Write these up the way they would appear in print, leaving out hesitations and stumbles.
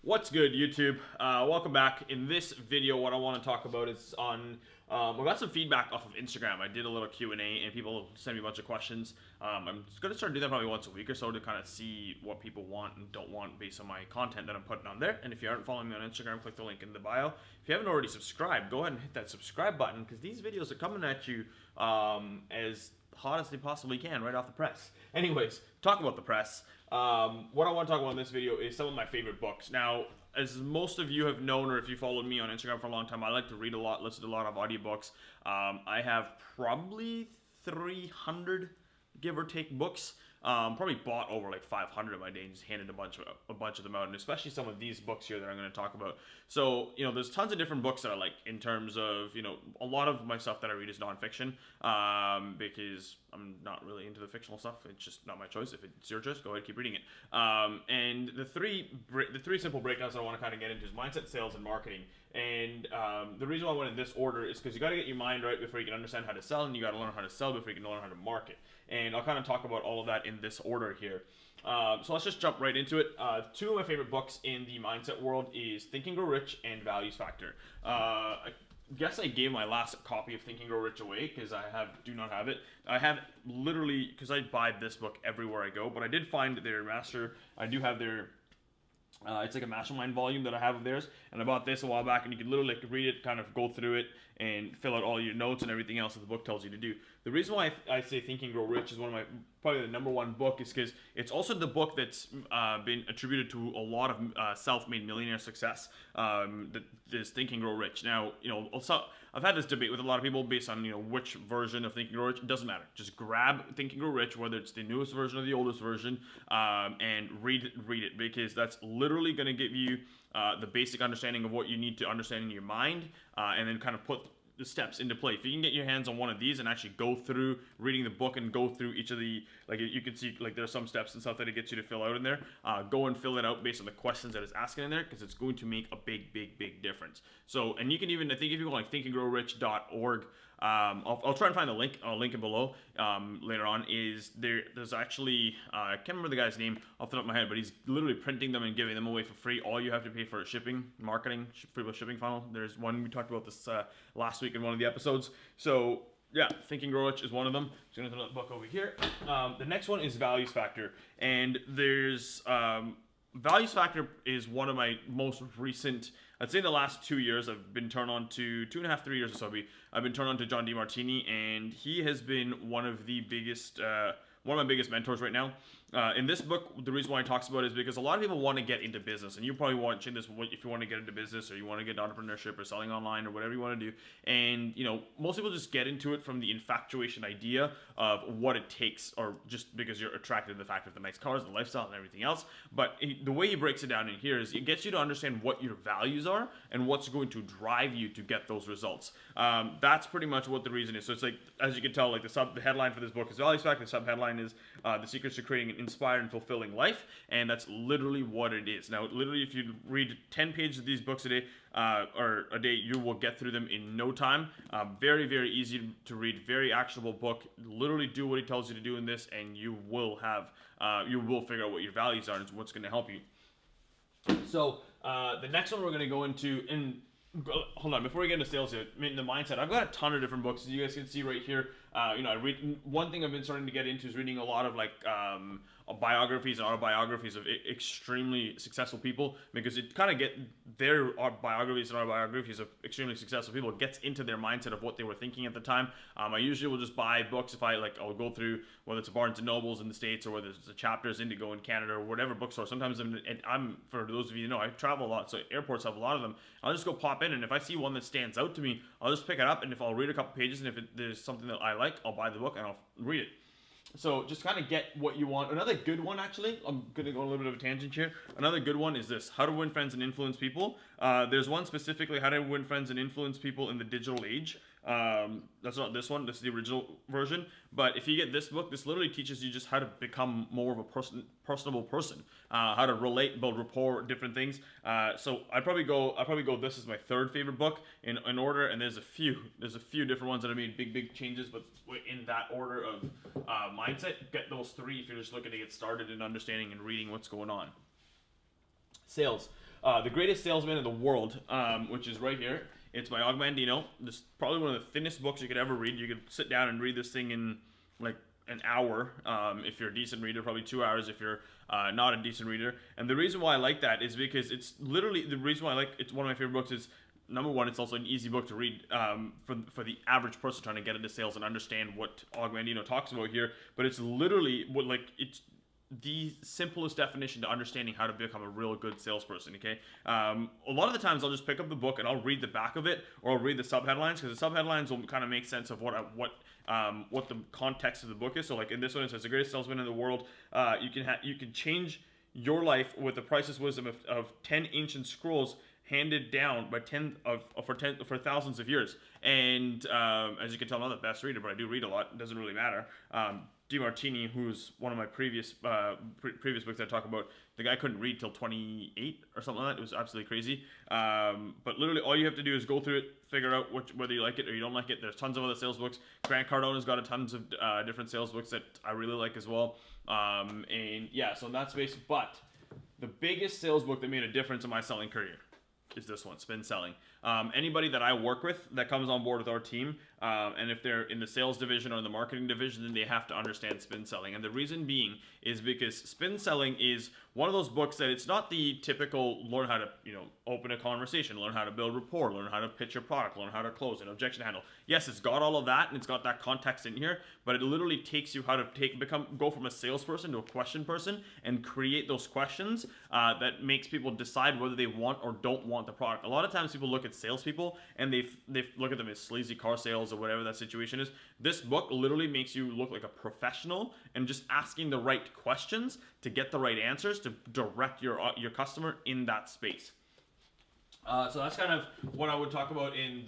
What's good, YouTube? Welcome back. In this video, what I want to talk about is on. I got some feedback off of Instagram. I did a little Q&A, and people sent me a bunch of questions. I'm going to start doing that probably once a week or so to kind of see what people want and don't want based on my content that I'm putting on there. And if you aren't following me on Instagram, click the link in the bio. If you haven't already subscribed, go ahead and hit that subscribe button because these videos are coming at you as hot as they possibly can right off the press. Anyways, talk about the press. What I want to talk about in this video is some of my favorite books. Now, as most of you have known, or if you followed me on Instagram for a long time, I like to read a lot, listen to a lot of audiobooks. I have probably 300, give or take, books. Probably bought over like 500 of my day and just handed a bunch of them out, and especially some of these books here that I'm going to talk about. So, there's tons of different books that I like in terms of, a lot of my stuff that I read is nonfiction, because I'm not really into the fictional stuff. It's just not my choice. If it's your choice, go ahead, keep reading it. And the three simple breakdowns that I want to kind of get into is mindset, sales, and marketing. And the reason why I went in this order is because you got to get your mind right before you can understand how to sell, and you got to learn how to sell before you can learn how to market. And I'll kind of talk about all of that in this order here. So let's just jump right into it. Two of my favorite books in the mindset world is Think and Grow Rich and Values Factor. I guess I gave my last copy of Think and Grow Rich away because I do not have it. I have literally, because I buy this book everywhere I go, but I did find their master. I do have their it's like a mastermind volume that I have of theirs, and I bought this a while back, and you can literally read it, kind of go through it, and fill out all your notes and everything else that the book tells you to do. The reason why I say Think and Grow Rich is probably the number one book is because it's also the book that's been attributed to a lot of self-made millionaire success. This Think and Grow Rich. Now, I've had this debate with a lot of people based on which version of Think and Grow Rich. It doesn't matter. Just grab Think and Grow Rich, whether it's the newest version or the oldest version, and read it, because that's literally going to give you the basic understanding of what you need to understand in your mind, and then kind of put the steps into play. If you can get your hands on one of these and actually go through reading the book and go through each of the, like you can see, like there's some steps and stuff that it gets you to fill out in there. Go and fill it out based on the questions that it's asking in there, because it's going to make a big difference. So, and you can even, I think if you go like thinkandgrowrich.org, I'll try and find the link. I'll link it below later on. There's actually, I can't remember the guy's name off the top of my head, but he's literally printing them and giving them away for free. All you have to pay for is shipping, marketing, free shipping funnel. There's one, we talked about this last week in one of the episods. So yeah, Think and Grow Rich is one of them. Just gonna throw that book over here. The next one is Values Factor, and there's Values Factor is one of my most recent, I'd say in the last 2 years, I've been turned on to 2.5, 3 years or so. I've been turned on to John Demartini, and he has been one of my biggest mentors right now. In this book, the reason why he talks about it is because a lot of people want to get into business, and you probably watching this if you want to get into business, or you want to get into entrepreneurship or selling online or whatever you want to do. And most people just get into it from the infatuation idea of what it takes, or just because you're attracted to the fact of the nice cars, the lifestyle, and everything else. But the way he breaks it down in here is it gets you to understand what your values are and what's going to drive you to get those results. That's pretty much what the reason is. So it's like, as you can tell, like the headline for this book is Values Factor. The subheadline is The Secrets to Creating an Inspired and Fulfilling Life, and that's literally what it is. Now, literally, if you read 10 pages of these books a day, you will get through them in no time. Very easy to read, very actionable book. Literally do what he tells you to do in this, and you will figure out what your values are and what's going to help you. So the next one we're going to go into, and hold on, before we get into sales here, the mindset, I've got a ton of different books, as you guys can see right here. I read, one thing I've been starting to get into is reading a lot of biographies and autobiographies of extremely successful people, because it kind of their biographies and autobiographies of extremely successful people gets into their mindset of what they were thinking at the time. I usually will just buy books if I'll go through, whether it's Barnes and Nobles in the States or whether it's the Chapters Indigo in Canada or whatever bookstore. Sometimes I'm for those of you who know, I travel a lot, so airports have a lot of them. I'll just go pop in, and if I see one that stands out to me, I'll just pick it up, and if I'll read a couple pages, and if there's something that I like, I'll buy the book and I'll read it. So just kind of get what you want. Another good one, actually, I'm going to go on a little bit of a tangent here. Another good one is this, How to Win Friends and Influence People. There's one specifically, How to Win Friends and Influence People in the Digital Age. That's not this one, this is the original version. But if you get this book, this literally teaches you just how to become more of a personable person, how to relate, build rapport, different things. So I'd probably go, this is my third favorite book in order, and there's a few different ones that have made big changes, but in that order of mindset, get those three if you're just looking to get started in understanding and reading what's going on. Sales. The Greatest Salesman in the World, which is right here. It's by Og Mandino. This is probably one of the thinnest books you could ever read. You could sit down and read this thing in like an hour if you're a decent reader, probably 2 hours if you're not a decent reader. And the reason why I like that is because it's literally, the reason why I like it's one of my favorite books is, number one, it's also an easy book to read for the average person trying to get into sales and understand what Og Mandino talks about here. But it's literally it's the simplest definition to understanding how to become a real good salesperson. Okay, a lot of the times I'll just pick up the book and I'll read the back of it, or I'll read the subheadlines, because the subheadlines will kind of make sense of what the context of the book is. So like in this one, it says the greatest salesman in the world. You can change your life with the priceless wisdom of 10 ancient scrolls handed down by for thousands of years. And as you can tell, I'm not the best reader, but I do read a lot. It doesn't really matter. DeMartini, who's one of my previous books I talk about, the guy couldn't read till 28 or something like that. It was absolutely crazy. But literally all you have to do is go through it, figure out whether you like it or you don't like it. There's tons of other sales books. Grant Cardone's got tons of different sales books that I really like as well. And yeah, so in that space. But the biggest sales book that made a difference in my selling career is this one, Spin Selling. Anybody that I work with that comes on board with our team, and if they're in the sales division or in the marketing division, then they have to understand spin selling. And the reason being is because spin selling is one of those books that it's not the typical learn how to, open a conversation, learn how to build rapport, learn how to pitch your product, learn how to close an objection handle. Yes, it's got all of that and it's got that context in here, but it literally takes you how to go from a salesperson to a question person and create those questions that makes people decide whether they want or don't want the product. A lot of times people look at salespeople and they look at them as sleazy car sales or whatever that situation is. This book literally makes you look like a professional and just asking the right questions to get the right answers to direct your customer in that space. So that's kind of what I would talk about in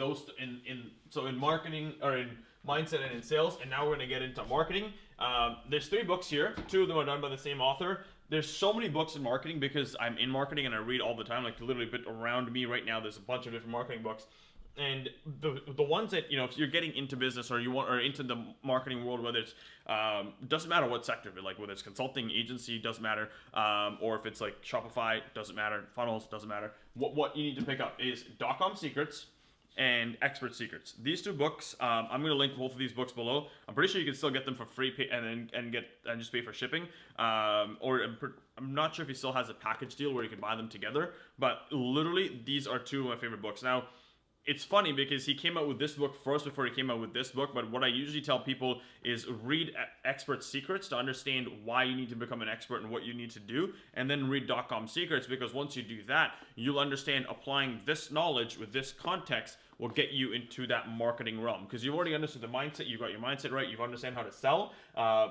marketing, or in mindset and in sales. And now we're going to get into marketing. There's 3 books here. 2 of them are done by the same author. There's so many books in marketing because I'm in marketing and I read all the time. Like literally, bit around me right now, there's a bunch of different marketing books. And the ones that, if you're getting into business or into the marketing world, whether it's doesn't matter what sector, but like whether it's consulting, agency, doesn't matter, or if it's like Shopify, doesn't matter, funnels, doesn't matter. What you need to pick up is .com Secrets and Expert Secrets. These 2 books, I'm going to link both of these books below. I'm pretty sure you can still get them for free, and just pay for shipping. Or I'm not sure if he still has a package deal where you can buy them together. But literally, these are 2 of my favorite books. Now, it's funny because he came out with this book first before he came out with this book, but what I usually tell people is read Expert Secrets to understand why you need to become an expert and what you need to do, and then read .com Secrets, because once you do that, you'll understand applying this knowledge with this context will get you into that marketing realm, because you've already understood the mindset, you've got your mindset right, you've understand how to sell,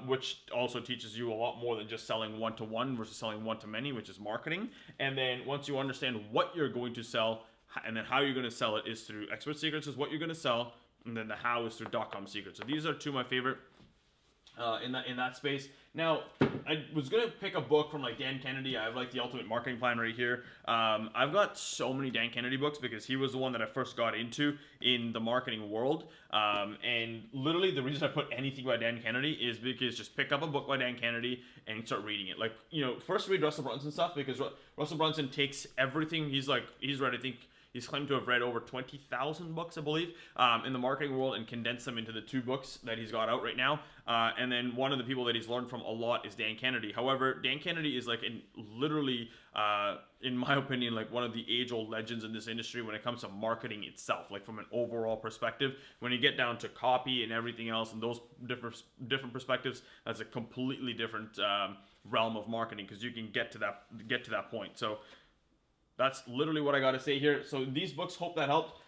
which also teaches you a lot more than just selling one-to-one versus selling one-to-many, which is marketing. And then once you understand what you're going to sell, and then how you're going to sell it is through Expert Secrets is what you're going to sell, and then the how is through .com Secrets. So these are 2 of my favorite in that space. Now, I was going to pick a book from like Dan Kennedy. I have like the Ultimate Marketing Plan right here. I've got so many Dan Kennedy books because he was the one that I first got into in the marketing world. And literally the reason I put anything by Dan Kennedy is because just pick up a book by Dan Kennedy and start reading it. Like, first read Russell Brunson stuff, because Russell Brunson takes everything. He's read, I think, he's claimed to have read over 20,000 books, I believe, in the marketing world, and condensed them into the 2 books that he's got out right now. And then one of the people that he's learned from a lot is Dan Kennedy. However, Dan Kennedy is like literally, in my opinion, like one of the age-old legends in this industry when it comes to marketing itself, like from an overall perspective. When you get down to copy and everything else and those different perspectives, that's a completely different realm of marketing, because you can get to that point. So that's literally what I got to say here. So these books, hope that helped.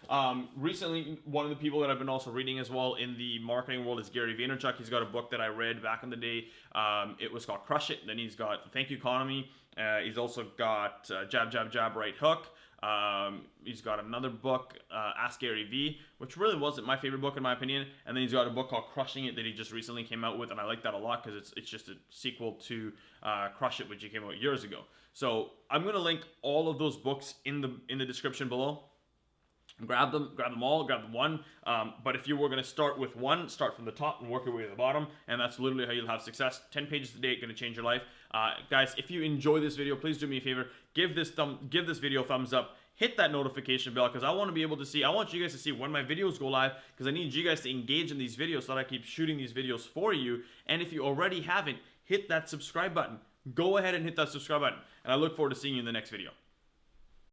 Recently, one of the people that I've been also reading as well in the marketing world is Gary Vaynerchuk. He's got a book that I read back in the day. It was called Crush It. Then he's got Thank You Economy. He's also got Jab, Jab, Jab, Right Hook. He's got another book, Ask Gary V, which really wasn't my favorite book in my opinion. And then he's got a book called Crushing It that he just recently came out with, and I like that a lot because it's just a sequel to Crush It, which he came out years ago. So I'm gonna link all of those books in the description below. Grab them all, grab them one. But if you were going to start with one, start from the top and work your way to the bottom. And that's literally how you'll have success. 10 pages a day, going to change your life. Guys, if you enjoy this video, please do me a favor. Give this video a thumbs up. Hit that notification bell because I want to be able to see, I want you guys to see when my videos go live because I need you guys to engage in these videos so that I keep shooting these videos for you. And if you already haven't, hit that subscribe button. Go ahead and hit that subscribe button. And I look forward to seeing you in the next video.